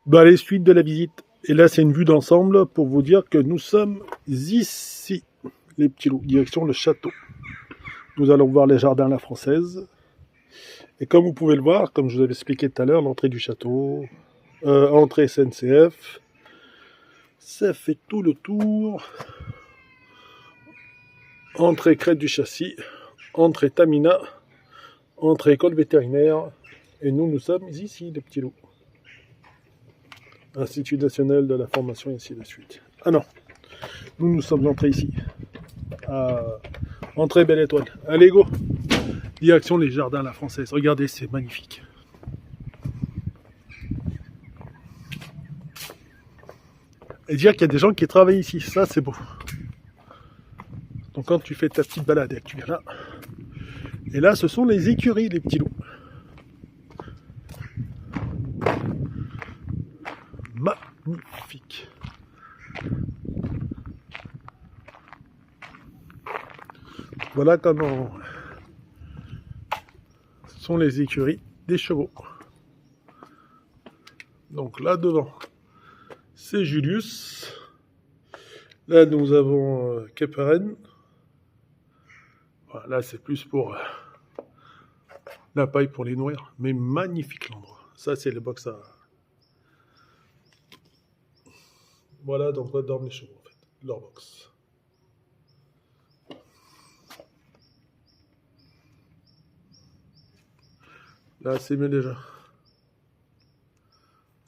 Bah, les suites de la visite. Et là, c'est une vue d'ensemble pour vous dire que nous sommes ici, les petits loups, direction le château. Nous allons voir les jardins à la française. Et comme vous pouvez le voir, comme je vous avais expliqué tout à l'heure, l'entrée du château, entrée SNCF, ça fait tout le tour. Entrée Crête du Châssis, entrée Tamina, entrée école vétérinaire. Et nous sommes ici, les petits loups. Institut national de la formation, et ainsi de suite. Ah non, nous sommes entrés ici. Entrée Belle Étoile. Allez, go! Direction les jardins à la française. Regardez, c'est magnifique. Et dire qu'il y a des gens qui travaillent ici, ça c'est beau. Donc quand tu fais ta petite balade et que tu viens là, et là ce sont les écuries, les petits loups. Magnifique. Voilà comment sont les écuries des chevaux. Donc là devant, c'est Julius. Là nous avons Keperen. Voilà, là c'est plus pour la paille pour les nourrir, mais magnifique l'endroit. Ça c'est les box à... Voilà dans quoi dorment les chevaux en fait, leur box. Là c'est mieux déjà.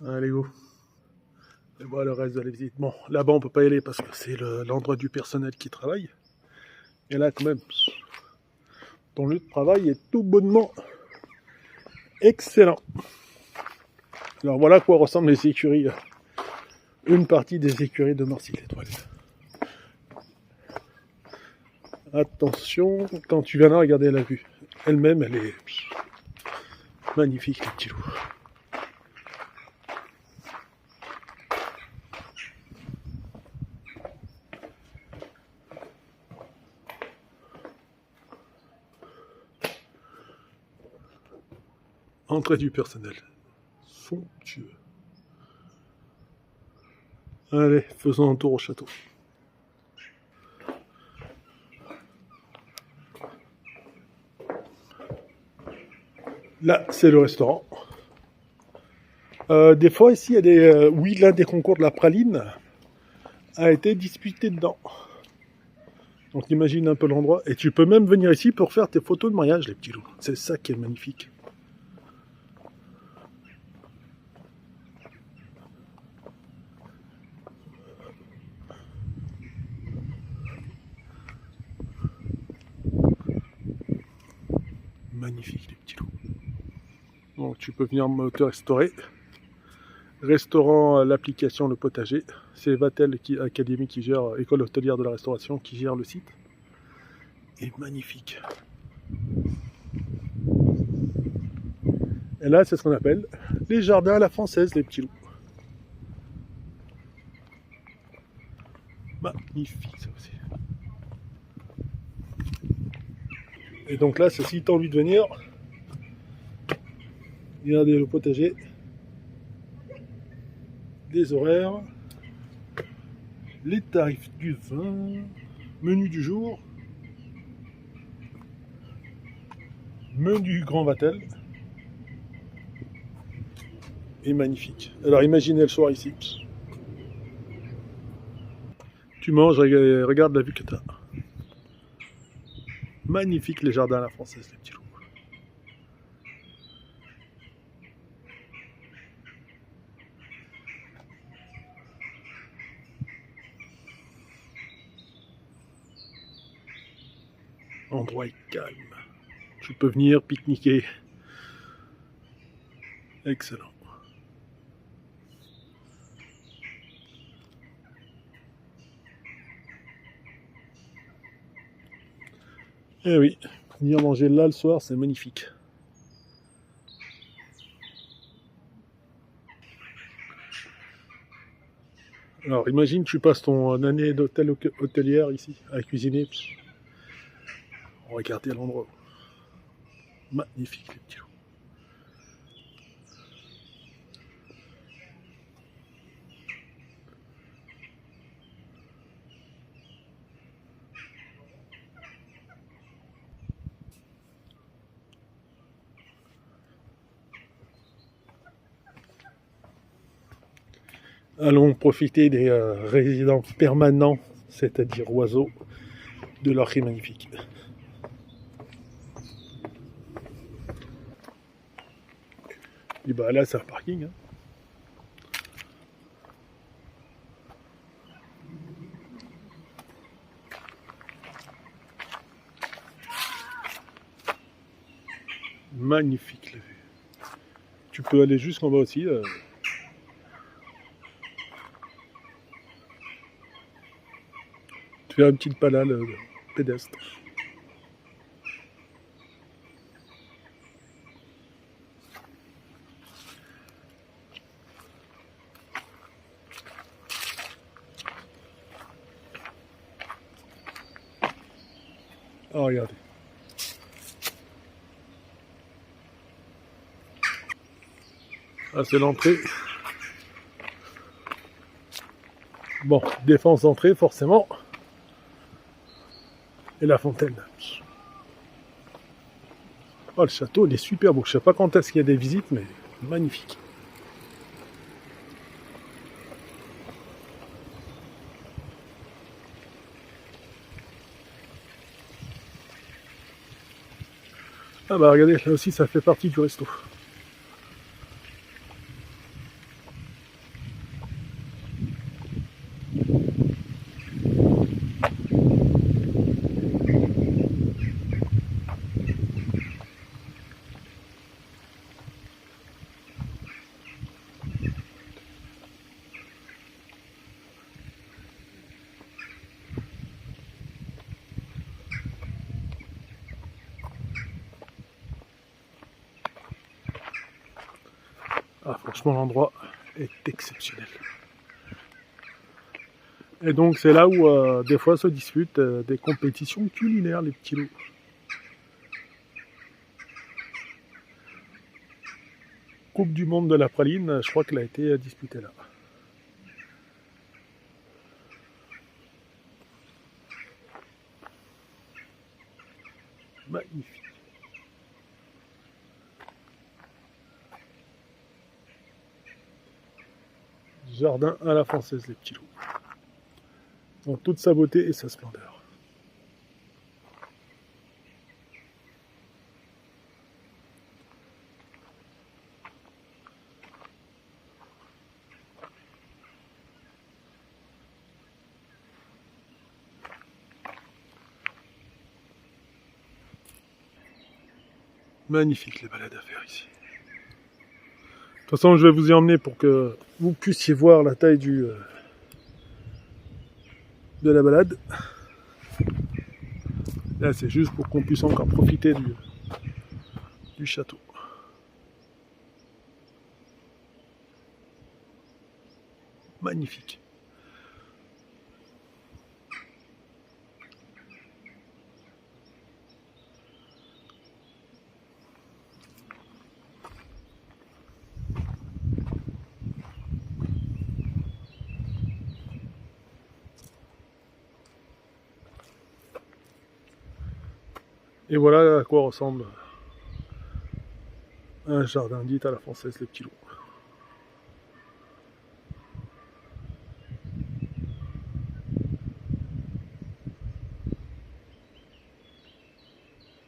Allez go. Et voilà le reste de la visite. Bon, là-bas on peut pas y aller parce que c'est l'endroit du personnel qui travaille. Et là quand même, ton lieu de travail est tout bonnement excellent. Alors voilà à quoi ressemblent les écuries. Une partie des écuries de Marcy-l'Étoile. Attention, quand tu viens là, regardez la vue. Elle-même, elle est magnifique, les petits loups. Entrée du personnel. Somptueux. Allez, faisons un tour au château. Là, c'est le restaurant. Des fois, ici, il y a des... oui, l'un des concours de la praline a été disputé dedans. Donc, imagine un peu l'endroit. Et tu peux même venir ici pour faire tes photos de mariage, les petits loups. C'est ça qui est magnifique. Magnifique, les petits loups. Donc, tu peux venir te restaurer. Restaurant, l'application Le Potager. C'est Vatel Académie qui gère, école hôtelière de la restauration, qui gère le site. Et magnifique. Et là, c'est ce qu'on appelle les jardins à la française, les petits loups. Magnifique, ça aussi. Et donc là, si tu as envie de venir, regardez le potager, les horaires, les tarifs du vin, menu du jour, menu Grand Vatel, et magnifique. Alors imaginez le soir ici. Tu manges, regarde la vue que tu as. Magnifique les jardins à la française, les petits loups. Endroit est calme. Tu peux venir pique-niquer. Excellent. Eh oui, venir manger là le soir, c'est magnifique. Alors imagine tu passes ton année d'hôtel hôtelière ici, à cuisiner. Regardez l'endroit. Magnifique les petits loups. Allons profiter des résidents permanents, c'est-à-dire oiseaux, de leur cri magnifique. Et bah là, c'est un parking. Hein. Magnifique la vue. Tu peux aller jusqu'en bas aussi. Tu fais une petite balade pédestre. Oh, regardez. Ah, c'est l'entrée. Bon, défense d'entrée, forcément. Et la fontaine. Oh, le château, il est super beau. Je sais pas quand est-ce qu'il y a des visites, mais magnifique. Ah bah regardez, là aussi, ça fait partie du resto. Ah, franchement, l'endroit est exceptionnel. Et donc, c'est là où, des fois, se disputent des compétitions culinaires, les petits loups. Coupe du monde de la praline, je crois qu'elle a été disputée là. Magnifique. Jardin à la française, les petits loups. Dans toute sa beauté et sa splendeur. Magnifique les balades à faire ici. De toute façon, je vais vous y emmener pour que vous puissiez voir la taille de la balade. Là, c'est juste pour qu'on puisse encore profiter du château. Magnifique. Et voilà à quoi ressemble un jardin dit à la française, les petits loups.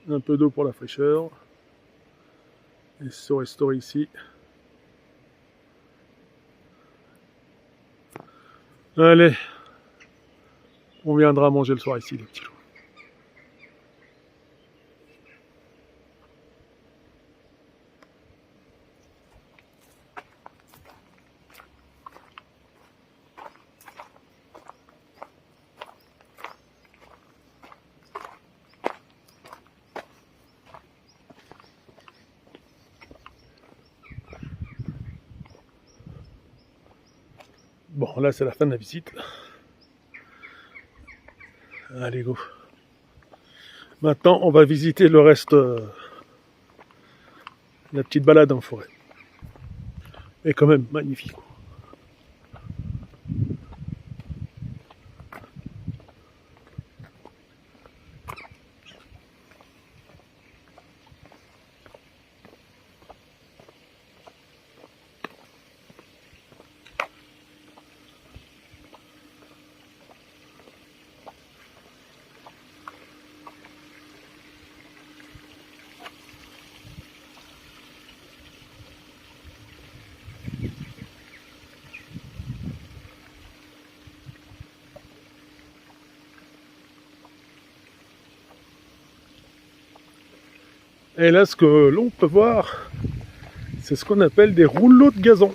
Un peu d'eau pour la fraîcheur. Et se restaurer ici. Allez, on viendra manger le soir ici, les petits loups. Bon, là, c'est la fin de la visite. Allez, go. Maintenant, on va visiter le reste, la petite balade en forêt. Et quand même, magnifique. Et là, ce que l'on peut voir, c'est ce qu'on appelle des rouleaux de gazon.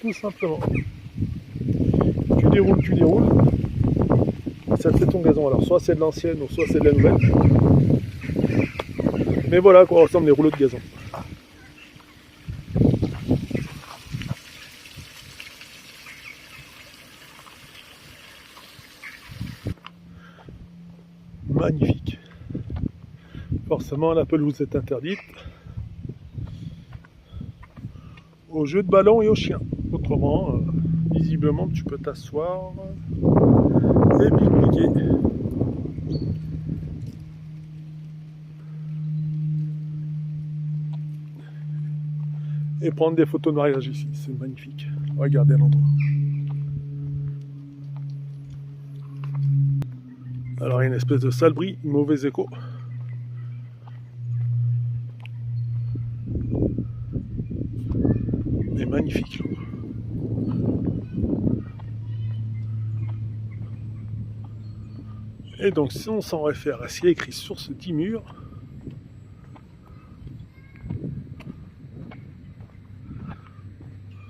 Tout simplement. Tu déroules, ça te fait ton gazon. Alors soit c'est de l'ancienne, ou soit c'est de la nouvelle. Mais voilà à quoi ressemblent les rouleaux de gazon. Magnifique. Forcément, la pelouse est interdite aux jeux de ballon et aux chiens. Autrement, visiblement, tu peux t'asseoir et pique-niquer. Et prendre des photos de mariage ici. C'est magnifique. Regardez l'endroit. Alors, il y a une espèce de sale bruit, mauvais écho. Mais magnifique. Et donc, si on s'en réfère à ce qui est écrit sur ce dit mur,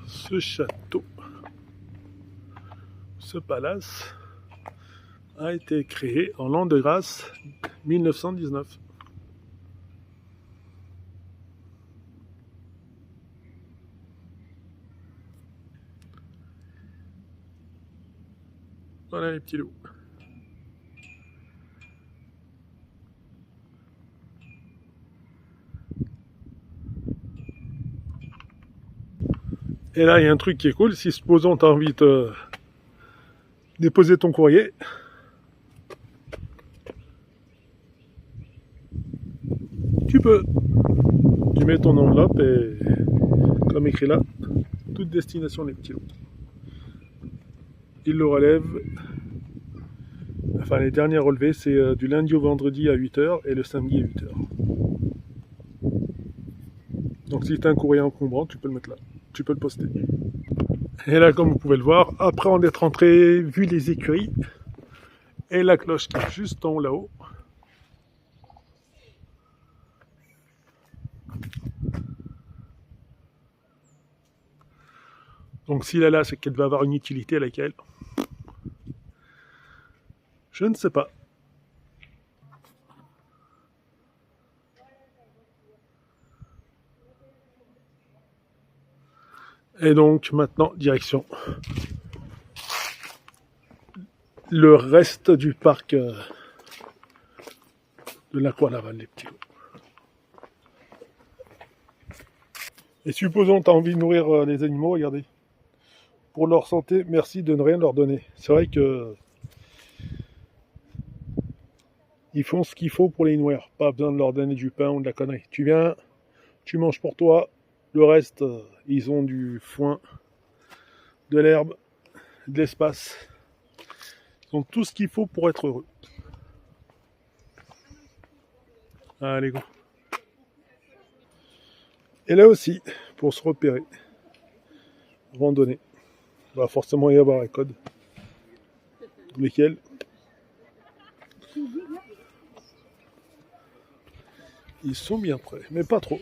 ce château, ce palace, a été créé en l'an de grâce 1919. Voilà les petits loups. Et là, il y a un truc qui est cool. Si supposons tu as envie de déposer ton courrier, tu peux. Tu mets ton enveloppe et, comme écrit là, toute destination les petits loups. Ils le relèvent. Enfin, les derniers relevés, c'est du lundi au vendredi à 8h et le samedi à 8h. Donc si tu as un courrier encombrant, tu peux le mettre là. Tu peux le poster. Et là, comme vous pouvez le voir, après en être entré, vu les écuries et la cloche qui est juste en haut là-haut. Donc s'il est là, c'est qu'elle va avoir une utilité à laquelle je ne sais pas. Et donc maintenant, direction le reste du parc de l'Aqualaval, les petits loups. Et supposons que tu as envie de nourrir les animaux, regardez. Pour leur santé, merci de ne rien leur donner. C'est vrai que ils font ce qu'il faut pour les nourrir. Pas besoin de leur donner du pain ou de la connerie. Tu viens, tu manges pour toi. Le reste, ils ont du foin, de l'herbe, de l'espace. Ils ont tout ce qu'il faut pour être heureux. Allez, go. Et là aussi, pour se repérer, randonnée. Il va forcément y avoir un code. Lesquels? Ils sont bien prêts, mais pas trop.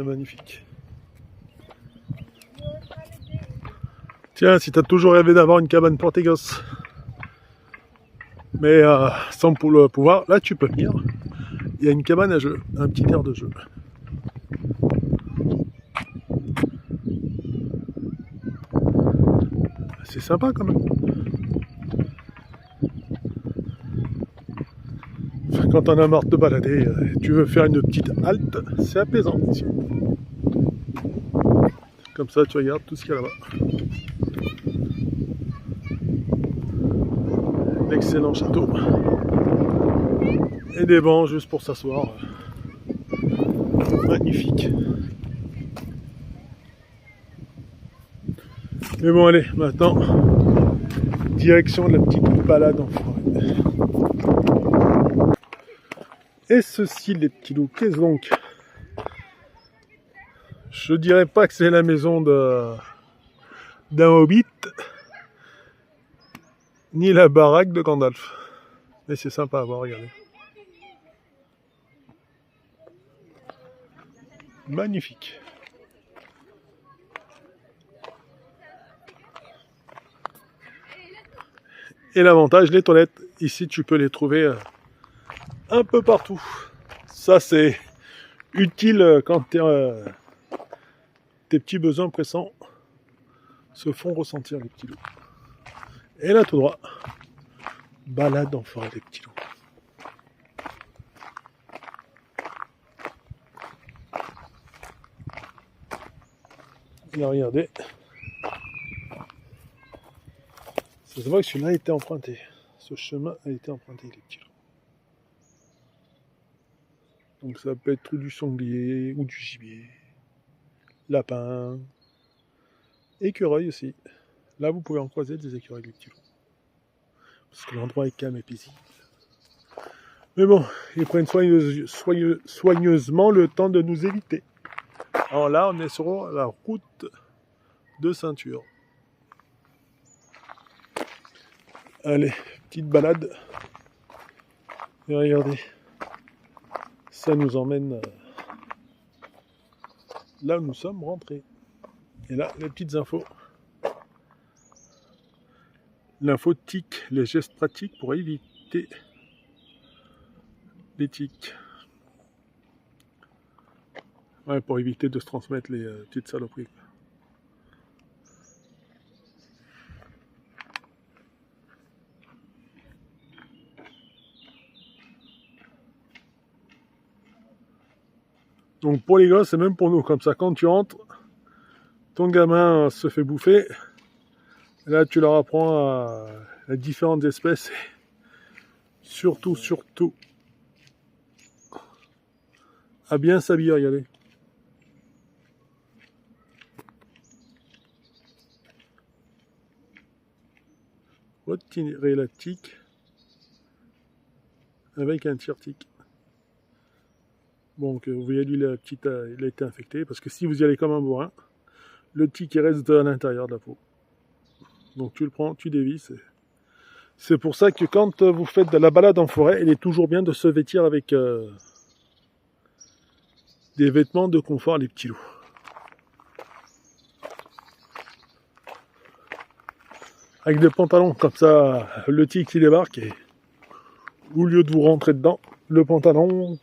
Magnifique. Tiens, si tu as toujours rêvé d'avoir une cabane pour tes gosses, mais sans le pouvoir, là tu peux venir. Il y a une cabane à jeu, un petit air de jeu. C'est sympa quand même. Enfin, quand on a marre de te balader, tu veux faire une petite halte, c'est apaisant ici. Comme ça, tu regardes tout ce qu'il y a là-bas. L'excellent château. Et des bancs juste pour s'asseoir. Magnifique. Mais bon, allez, maintenant, direction de la petite balade en forêt. Et ceci, les petits loups, qu'est-ce donc? Je dirais pas que c'est la maison d'un hobbit, ni la baraque de Gandalf. Mais c'est sympa à voir, regardez. Magnifique. Et l'avantage, les toilettes, ici tu peux les trouver un peu partout. Ça c'est utile quand tes petits besoins pressants se font ressentir, les petits loups. Et là tout droit, balade en forêt, les petits loups. Et là, regardez. Ça se voit que celui-là a été emprunté. Ce chemin a été emprunté, les petits loups. Donc ça peut être du sanglier ou du gibier, lapin, écureuil aussi. Là vous pouvez en croiser des écureuils, les petits loups. Parce que l'endroit est calme et paisible. Mais bon, ils prennent soigneusement le temps de nous éviter. Alors là, on est sur la route de ceinture. Allez, petite balade. Et regardez, ça nous emmène là où nous sommes rentrés. Et là, les petites infos. L'info tic, les gestes pratiques pour éviter les tics. Ouais, pour éviter de se transmettre les petites saloperies. Donc pour les gosses, et même pour nous, comme ça, quand tu rentres, ton gamin se fait bouffer, là tu leur apprends les différentes espèces, surtout, à bien s'habiller, regardez. Retirer la tique avec un tire-tique. Donc vous voyez, lui, il a été infecté, parce que si vous y allez comme un bourrin, le tic il reste à l'intérieur de la peau. Donc tu le prends, tu dévisses. C'est pour ça que quand vous faites de la balade en forêt, il est toujours bien de se vêtir avec des vêtements de confort, les petits loups. Avec des pantalons, comme ça, le tic il débarque et au lieu de vous rentrer dedans, le pantalon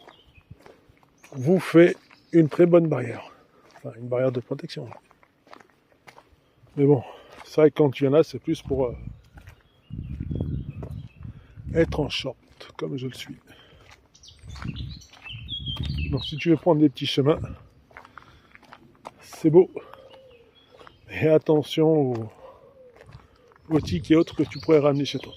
vous fait une très bonne barrière. Enfin, une barrière de protection. Mais bon, c'est vrai que quand il y en a, c'est plus pour être en short, comme je le suis. Donc si tu veux prendre des petits chemins, c'est beau. Et attention aux tiques et autres que tu pourrais ramener chez toi.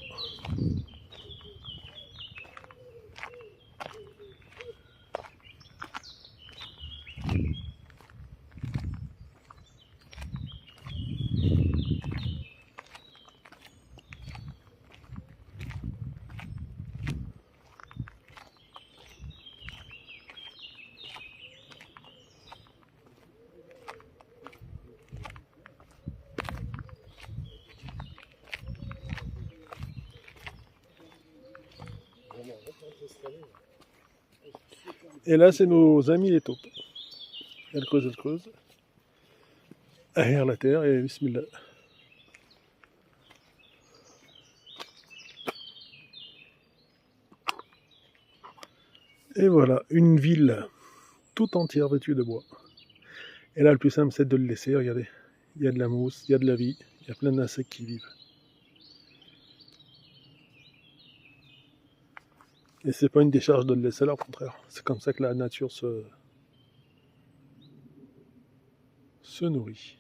Et là, c'est nos amis les taupes. Elle creuse. Aère la terre et bismillah. Et voilà, une ville tout entière vêtue de bois. Et là, le plus simple, c'est de le laisser. Regardez, il y a de la mousse, il y a de la vie, il y a plein d'insectes qui vivent. Et c'est pas une décharge de le laisser là, au contraire. C'est comme ça que la nature se nourrit.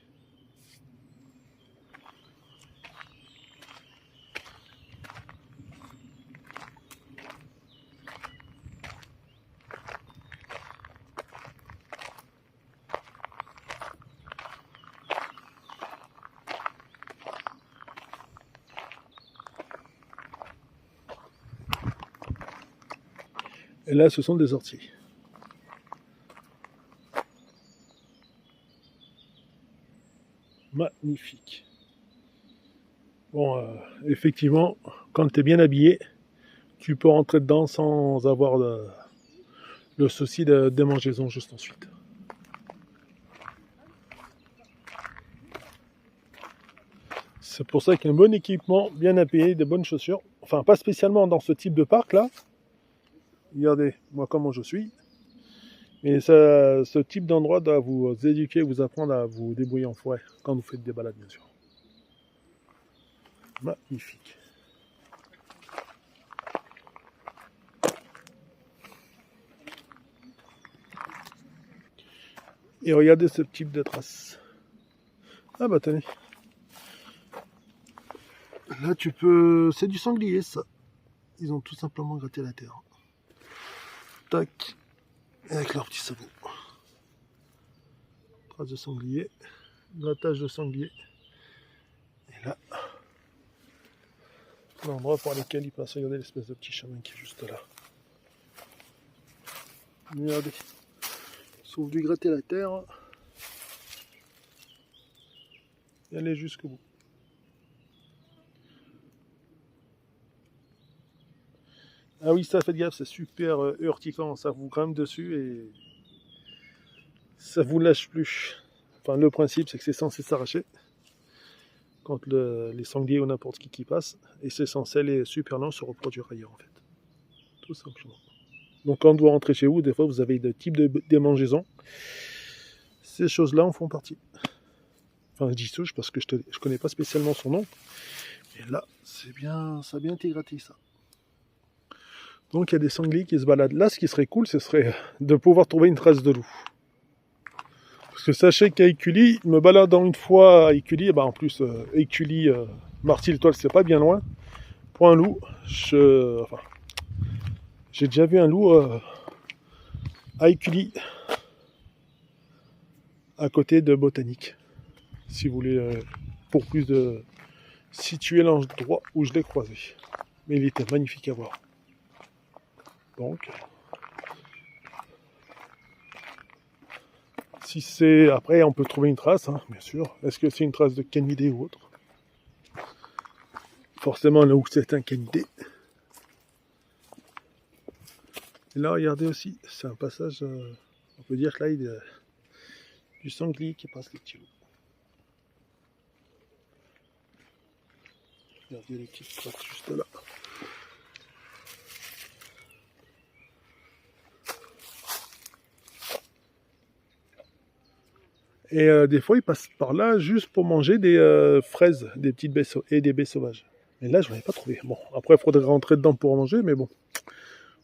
Et là, ce sont des orties. Magnifique. Bon, effectivement, quand tu es bien habillé, tu peux rentrer dedans sans avoir le souci de démangeaison juste ensuite. C'est pour ça qu'un bon équipement, bien habillé, des bonnes chaussures, enfin pas spécialement dans ce type de parc là, regardez moi comment je suis, mais ça, ce type d'endroit doit vous éduquer, vous apprendre à vous débrouiller en forêt quand vous faites des balades bien sûr. Magnifique. Et regardez ce type de traces. Ah bah tenez. Là tu peux... C'est du sanglier ça. Ils ont tout simplement gratté la terre. Tac. Avec leur petit sabot. Traces de sanglier. Grattage de sanglier. Et là, l'endroit pour lequel il passe. Regardez l'espèce de petit chemin qui est juste là. Regardez. Sauf lui gratter la terre. Et aller jusqu'au bout. Ah oui, ça, faites gaffe, c'est super urticant. Ça vous grimpe dessus et ça vous lâche plus. Enfin, le principe, c'est que c'est censé s'arracher quand les sangliers ou n'importe qui passe. Et c'est censé aller super lent se reproduire ailleurs, en fait. Tout simplement. Donc, quand vous rentrez chez vous, des fois, vous avez des types de démangeaisons. Ces choses-là en font partie. Enfin, je dis souche parce que je connais pas spécialement son nom. Et là, c'est bien, ça a bien été gratté, ça. Donc, il y a des sangliers qui se baladent. Là, ce qui serait cool, ce serait de pouvoir trouver une trace de loup. Parce que sachez qu'à Écully, me baladant une fois à Écully, en plus, Écully, Marty-le-Toile, c'est pas bien loin. Pour un loup, j'ai déjà vu un loup à Écully, à côté de Botanique. Si vous voulez, pour plus de situer l'endroit où je l'ai croisé. Mais il était magnifique à voir. Donc, si c'est... Après, on peut trouver une trace, hein, bien sûr. Est-ce que c'est une trace de canidé ou autre? Forcément, là où c'est un canidé. Et là, regardez aussi, c'est un passage... on peut dire que là, il y a du sanglier qui passe les petits loups. Regardez les petites traces juste là. Et des fois, ils passent par là juste pour manger des fraises, des petites baies et des baies sauvages. Mais là, je n'en ai pas trouvé. Bon, après, il faudrait rentrer dedans pour manger, mais bon.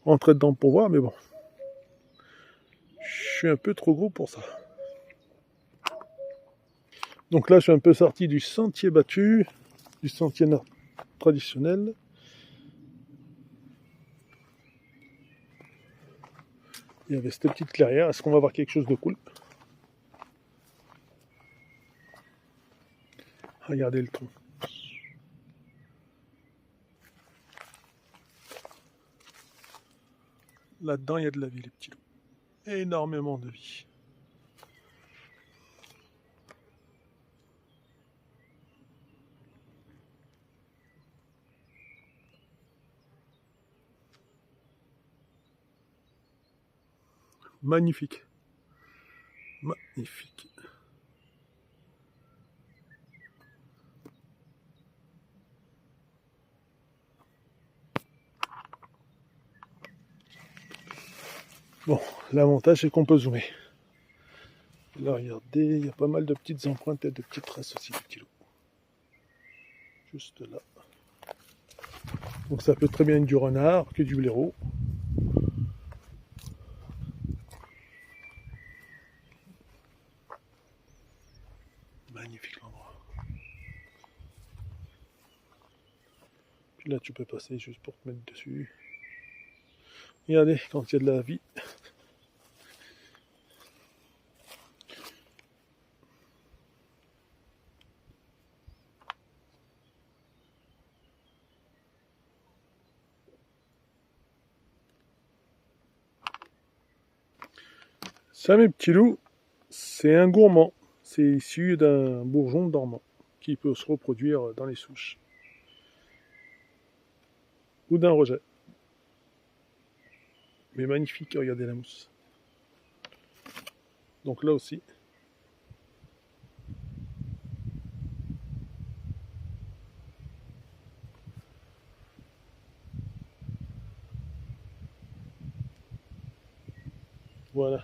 Rentrer dedans pour voir, mais bon. Je suis un peu trop gros pour ça. Donc là, je suis un peu sorti du sentier battu, du sentier traditionnel. Il y avait cette petite clairière. Est-ce qu'on va voir quelque chose de cool? Regardez le tronc. Là-dedans, il y a de la vie, les petits loups. Énormément de vie. Magnifique. Magnifique. Bon, l'avantage c'est qu'on peut zoomer. Là, regardez, il y a pas mal de petites empreintes et de petites traces aussi de petits loups. Juste là. Donc ça peut très bien être du renard que du blaireau. Magnifique l'endroit. Puis là, tu peux passer juste pour te mettre dessus. Regardez, quand il y a de la vie. Ça, mes petits loups, c'est un gourmand. C'est issu d'un bourgeon dormant qui peut se reproduire dans les souches ou d'un rejet. Mais magnifique, regardez la mousse. Donc là aussi. Voilà.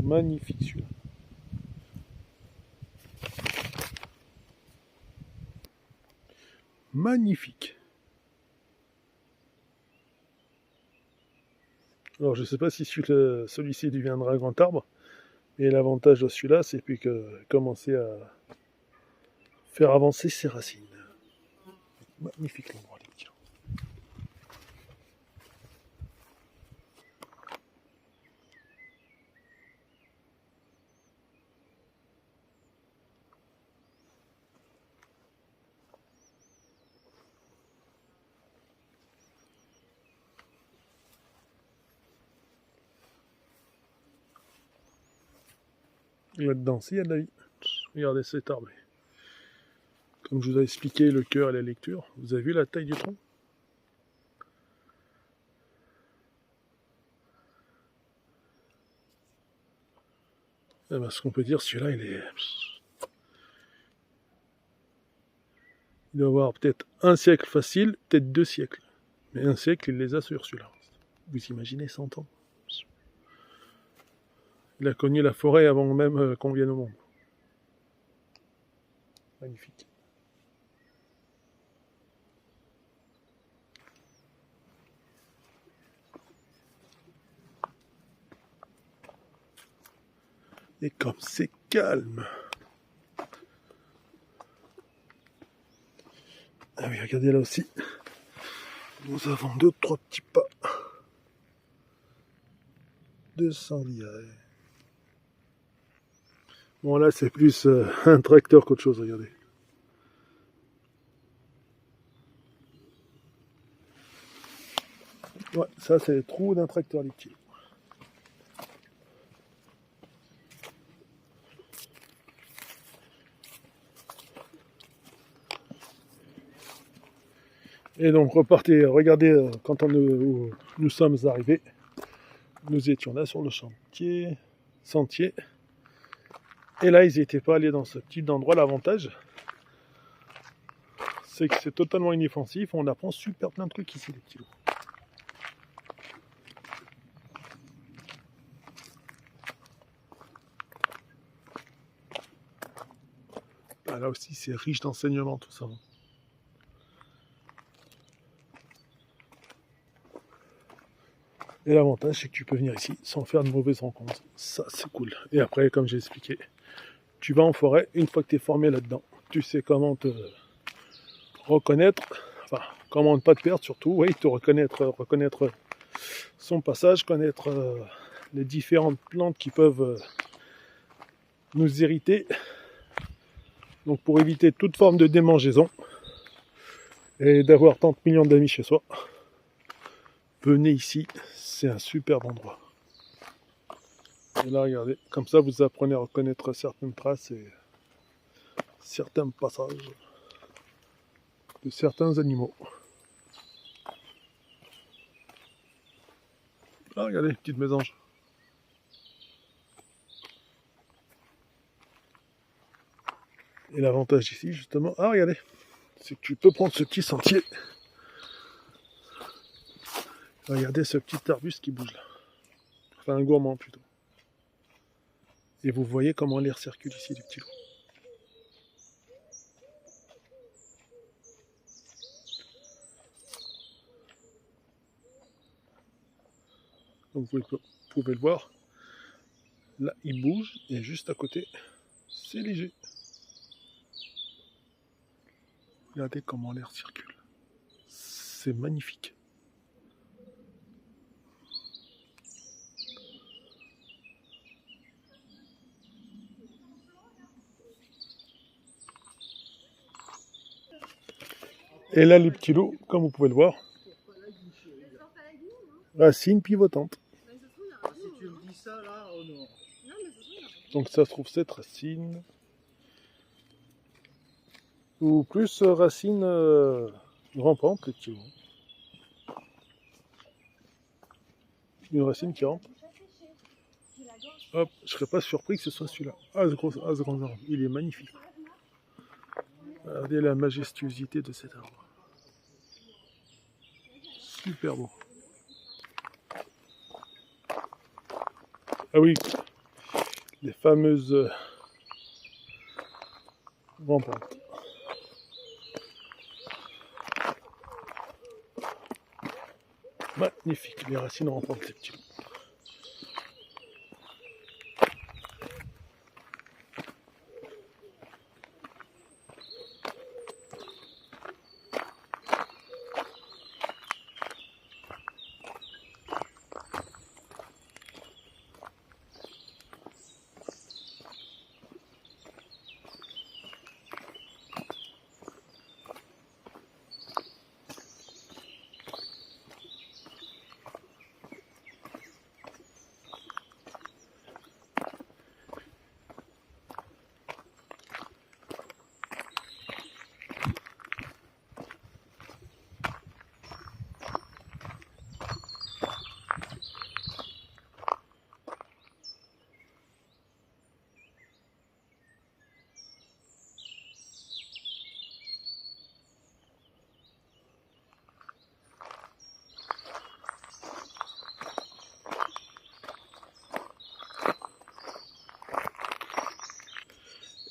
Magnifique celui-là. Magnifique. Alors je ne sais pas si celui-ci deviendra un grand arbre, mais l'avantage de celui-là, c'est puis que commencer à faire avancer ses racines. Magnifique l'endroit, les petits. Là-dedans, il y a de la vie. Regardez cet arbre. Comme je vous ai expliqué, le cœur et la lecture. Vous avez vu la taille du tronc? Eh ben, ce qu'on peut dire, celui-là, il doit avoir peut-être un siècle facile, peut-être 2 siècles. Mais un siècle, il les a sur celui-là. Vous imaginez 100 ans? Il a connu la forêt avant même qu'on vienne au monde. Magnifique. Et comme c'est calme. Ah oui, regardez là aussi. Nous avons 2-3 petits pas de sanglier. Bon là c'est plus un tracteur qu'autre chose, regardez. Ouais, ça c'est le trou d'un tracteur liquide. Et donc repartez, regardez quand nous sommes arrivés, nous étions là sur le sentier, et là ils n'étaient pas allés dans ce petit endroit. L'avantage, c'est que c'est totalement inoffensif, on apprend super plein de trucs ici les petits loups. Ah, là aussi c'est riche d'enseignements tout ça. Et l'avantage, c'est que tu peux venir ici sans faire de mauvaises rencontres. Ça, c'est cool. Et après, comme j'ai expliqué, tu vas en forêt, une fois que tu es formé là-dedans, tu sais comment te reconnaître, enfin, comment ne pas te perdre surtout, oui, te reconnaître son passage, connaître les différentes plantes qui peuvent nous irriter. Donc pour éviter toute forme de démangeaison et d'avoir tant de millions d'amis chez soi, venez ici, c'est un superbe endroit. Et là, regardez, comme ça, vous apprenez à reconnaître certaines traces et certains passages de certains animaux. Ah, regardez, petite mésange. Et l'avantage ici, justement, ah, regardez, c'est que tu peux prendre ce petit sentier. Regardez ce petit arbuste qui bouge là. Enfin, un gourmand plutôt. Et vous voyez comment l'air circule ici, les petits loups. Donc vous pouvez le voir. Là, il bouge et juste à côté, c'est léger. Regardez comment l'air circule. C'est magnifique. Et là, les petits loups, comme vous pouvez le voir, racines pivotantes. dit ça là au nord. Donc ça se trouve cette racine. Ou plus racine rampante, les petits loups. Une racine qui rampe. Hop, je serais pas surpris que ce soit celui-là. Ah, ce grand arbre, il est magnifique. Regardez la majestuosité de cet arbre. Super beau. Ah oui, les fameuses rampantes. Magnifique, les racines rampantes, les petits loups.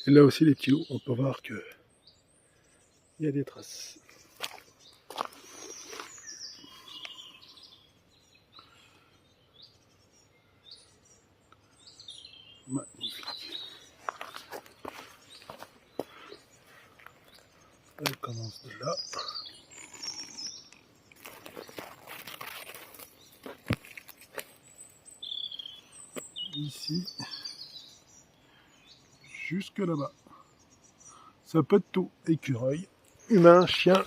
Et là aussi, les petits loups, on peut voir que il y a des traces. Magnifique. Elle commence de là. Ici. Jusque là-bas. Ça peut être tout. Écureuil, humain, chien.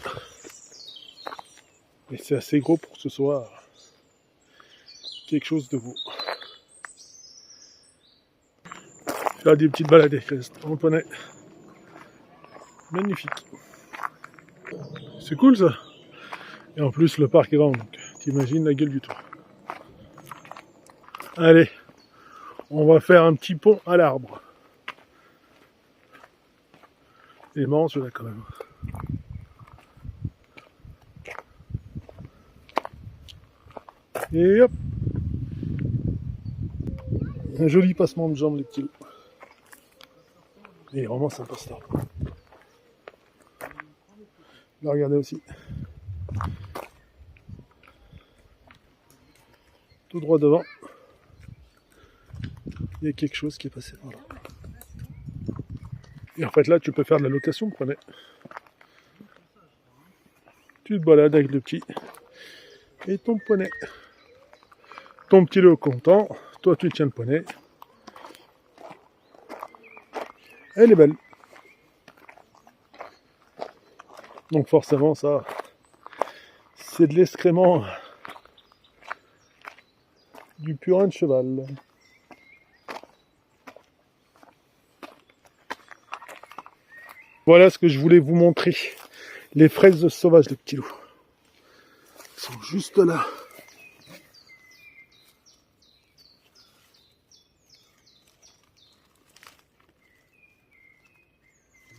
Et c'est assez gros pour que ce soit quelque chose de beau. Faire des petites balades en poney. Magnifique. C'est cool ça. Et en plus le parc est grand, donc t'imagines la gueule du tour. Allez, on va faire un petit pont à l'arbre. Il est marrant celui-là quand même. Et hop. Un joli passement de jambes les petits loups. Il est vraiment sympa cet arbre. Là, regardez aussi. Tout droit devant. Il y a quelque chose qui est passé par là. Et en fait là tu peux faire de la location de poney. Tu te balades avec le petit et ton poney. Ton petit loup content, toi tu tiens le poney. Elle est belle. Donc forcément ça, c'est de l'excrément du purin de cheval. Voilà ce que je voulais vous montrer. Les fraises sauvages, les petits loups. Elles sont juste là.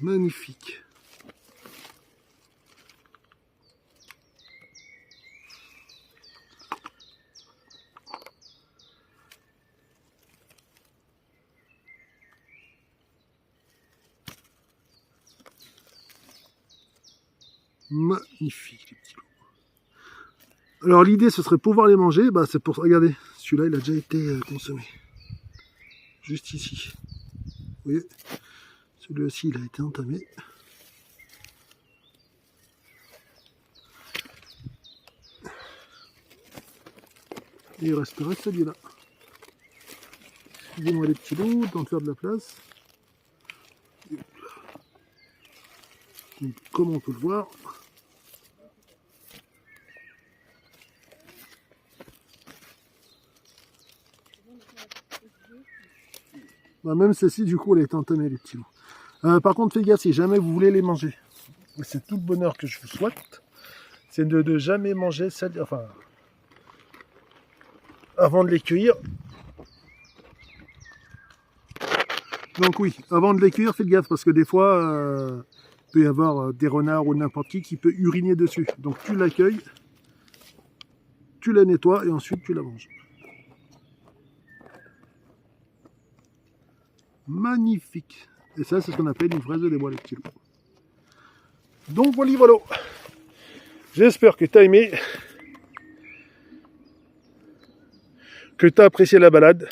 Magnifique. Magnifique les petits loups. Alors l'idée ce serait pouvoir les manger, bah c'est pour regarder, celui-là il a déjà été consommé. Juste ici. Vous voyez, celui-ci il a été entamé. Et il resterait celui-là. Excusez-moi les petits loups, temps de faire de la place. Donc, comme on peut le voir, Bah, même celle-ci, du coup, elle est entamée, les petits loups. Par contre, faites gaffe, si jamais vous voulez les manger, c'est tout le bonheur que je vous souhaite, c'est de jamais manger celle, enfin, avant de les cueillir. Donc oui, avant de les cueillir, faites gaffe, parce que des fois, il peut y avoir des renards ou n'importe qui peut uriner dessus. Donc tu l'accueilles, tu la nettoies et ensuite tu la manges. Magnifique. Et ça, c'est ce qu'on appelle une fraise des bois, les petits loups. Donc voilà. J'espère que tu as aimé, que tu as apprécié la balade.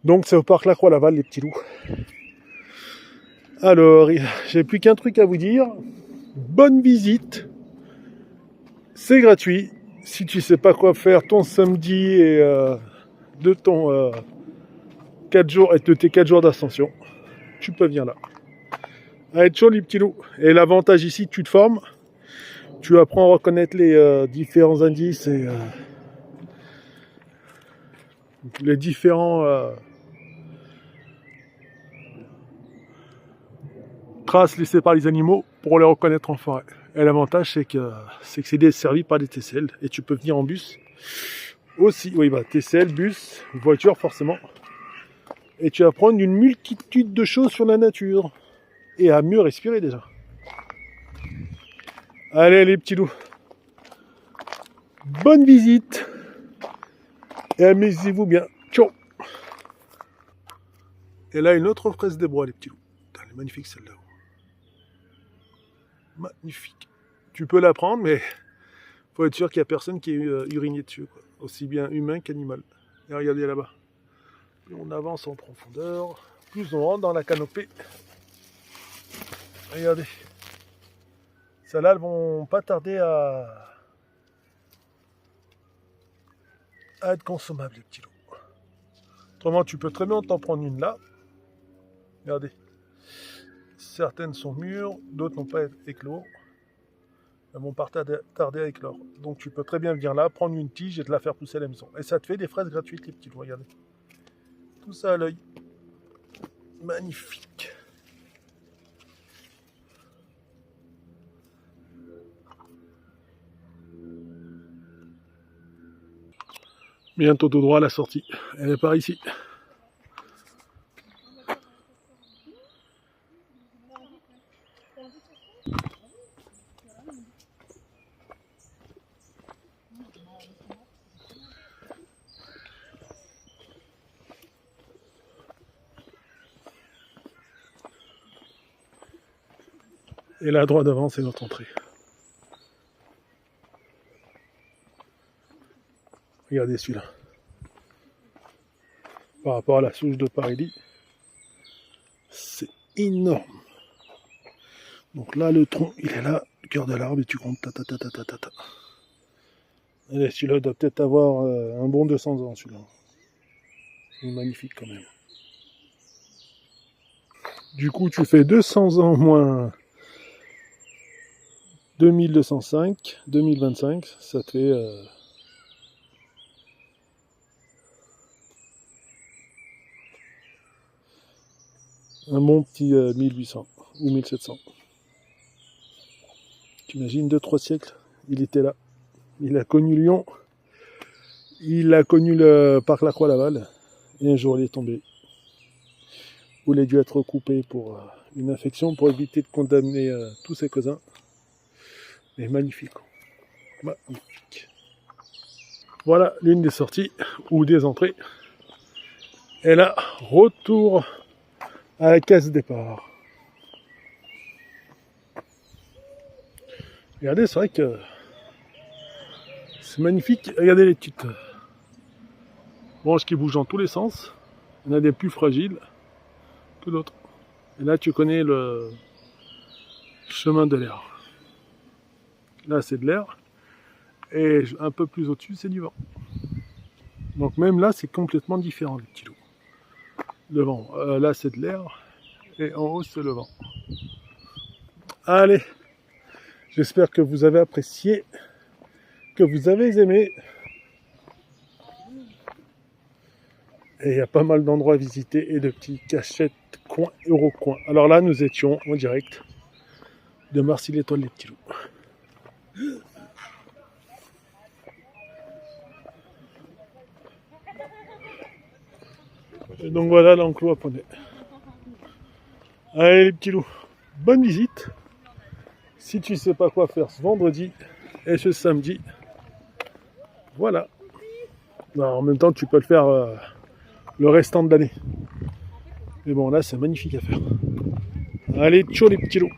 Donc c'est au parc La Croix-Laval, les petits loups. Alors, j'ai plus qu'un truc à vous dire. Bonne visite. C'est gratuit. Si tu sais pas quoi faire ton samedi et de ton 4 jours et de tes 4 jours d'ascension, tu peux venir là. Allez, ciao les petits loups. Et l'avantage ici, tu te formes, tu apprends à reconnaître les différents indices et les différents traces laissées par les animaux pour les reconnaître en forêt. Et l'avantage, c'est que c'est desservi par des TCL et tu peux venir en bus aussi. Oui, bah TCL, bus, voiture forcément. Et tu vas apprendre une multitude de choses sur la nature et à mieux respirer déjà. Allez les petits loups, bonne visite et amusez-vous bien. Ciao. Et là une autre fraise des bois les petits loups. Putain, elle est magnifique celle-là. Magnifique. Tu peux la prendre mais faut être sûr qu'il n'y a personne qui est uriné dessus, quoi. Aussi bien humain qu'animal. Et regardez là-bas. Plus on avance en profondeur, plus on rentre dans la canopée. Regardez. Celles-là, elles vont pas tarder à être consommables, les petits loups. Autrement, tu peux très bien t'en prendre une là. Regardez. Certaines sont mûres, d'autres n'ont pas éclos. Elles vont pas tarder à éclore. Donc tu peux très bien venir là, prendre une tige et te la faire pousser à la maison. Et ça te fait des fraises gratuites, les petits loups. Regardez. Tout ça à l'œil. Magnifique. Bientôt tout droit à la sortie. Elle est par ici. Et là, droit devant, c'est notre entrée. Regardez celui-là. Par rapport à la souche de Paris, c'est énorme. Donc là, le tronc, il est là, le cœur de l'arbre, et tu comptes ta. Et celui-là doit peut-être avoir un bon 200 ans, celui-là. Il est magnifique quand même. Du coup, tu fais 200 ans moins 2205, 2025, ça te fait un bon petit 1800 ou 1700. T'imagines 2-3 siècles, il était là. Il a connu Lyon, il a connu le parc La Croix-Laval, et un jour il est tombé. Où il a dû être coupé pour une infection pour éviter de condamner tous ses cousins. Mais magnifique. Magnifique. Voilà l'une des sorties ou des entrées. Et là, retour à la case départ. Regardez, c'est vrai que c'est magnifique. Regardez les petites branches qui bougent dans tous les sens. Il y en a des plus fragiles que d'autres. Et là, tu connais le chemin de l'air. Là, c'est de l'air. Et un peu plus au-dessus, c'est du vent. Donc même là, c'est complètement différent, les petits loups. Le vent, là, c'est de l'air. Et en haut, c'est le vent. Allez, j'espère que vous avez apprécié, que vous avez aimé. Et il y a pas mal d'endroits à visiter et de petits cachettes, coins, euro-coins. Alors là, nous étions en direct de Marcy-l'Étoile les petits loups. Et donc voilà l'enclos à poney. Allez les petits loups, bonne visite. Si tu sais pas quoi faire ce vendredi et ce samedi, voilà. Alors, en même temps, tu peux le faire le restant de l'année. Mais bon, là, c'est magnifique à faire. Allez, ciao les petits loups.